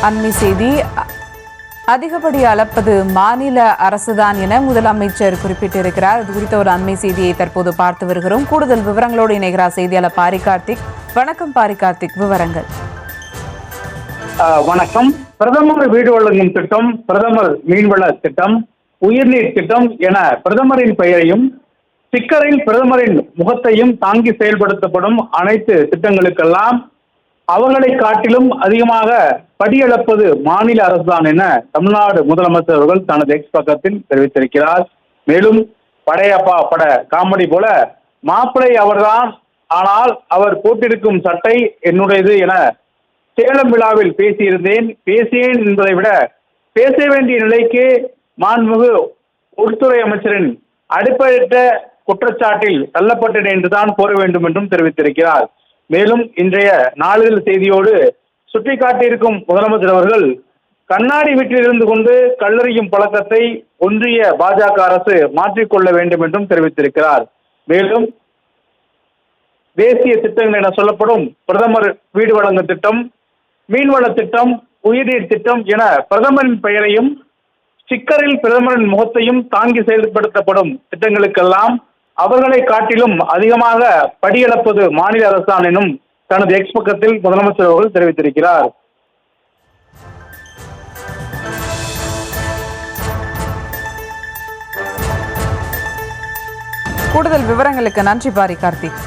அண்மை செய்தி. அதிகப்படி அளப்பது மாநில அரசுதான் என முதலமைச்சர் குறிப்பிட்டிருக்கிறார். இது குறித்த ஒரு அண்மை செய்தியை தற்போது பார்த்து வருகிறோம். கூடுதல் விவரங்களோடு இணைகிறார் செய்தியாளர் பாரி கார்த்திக். வணக்கம் பாரி கார்த்திக், விவரங்கள். வணக்கம். பிரதமர் வீடு வழங்கும் திட்டம், பிரதமர் மீன்வள திட்டம், உயிர்நீர் திட்டம் என பிரதமரின் பெயரையும் ஸ்டிக்கரில் பிரதமரின் முகத்தையும் தாங்கி செயல்படுத்தப்படும் அனைத்து திட்டங்களுக்கெல்லாம் அவர்களை காட்டிலும் அதிகமாக படியளப்பது மாநில அரசுதான் என தமிழ்நாடு முதலமைச்சர் அவர்கள் தனது எக்ஸ் பக்கத்தில் தெரிவித்திருக்கிறார். மேலும் படையப்பா பட காமெடி போல மாப்பிளை அவர்தான், ஆனால் அவர் போட்டிருக்கும் சட்டை என்னுடையது என சேலம் விழாவில் பேசியேன் என்பதை விட பேச வேண்டிய நிலைக்கு மாண்புமிகு உள்துறை அமைச்சரின் அடிப்படையிட்ட குற்றச்சாட்டில் தள்ளப்பட்டேன் என்றுதான் கூற வேண்டும் என்றும் தெரிவித்திருக்கிறார். மேலும் இன்றைய நாளிதழ் செய்தியோடு சுட்டிக்காட்டியிருக்கும் முதலமைச்சர் அவர்கள் கண்ணாடி வீட்டில் இருந்து கொண்டு கல்லறியும் பழக்கத்தை ஒன்றிய பாஜக அரசு மாற்றிக்கொள்ள வேண்டும் என்றும் தெரிவித்திருக்கிறார். மேலும் தேசிய திட்டங்கள் என சொல்லப்படும் பிரதமர் வீடு வழங்கும் திட்டம், மீன்வள திட்டம், உயிர்நீர் திட்டம் என பிரதமரின் பெயரையும் ஸ்டிக்கரில் பிரதமரின் முகத்தையும் தாங்கி செயல்படுத்தப்படும் திட்டங்களுக்கெல்லாம் அவர்களை காட்டிலும் அதிகமாக படியளப்பது மாநில அரசுதான் எனும் தனது எக்ஸ் பக்கத்தில் முதலமைச்சர் அவர்கள் தெரிவித்திருக்கிறார். கூடுதல் விவரங்களுக்கு நன்றி பாரி கார்த்திக்.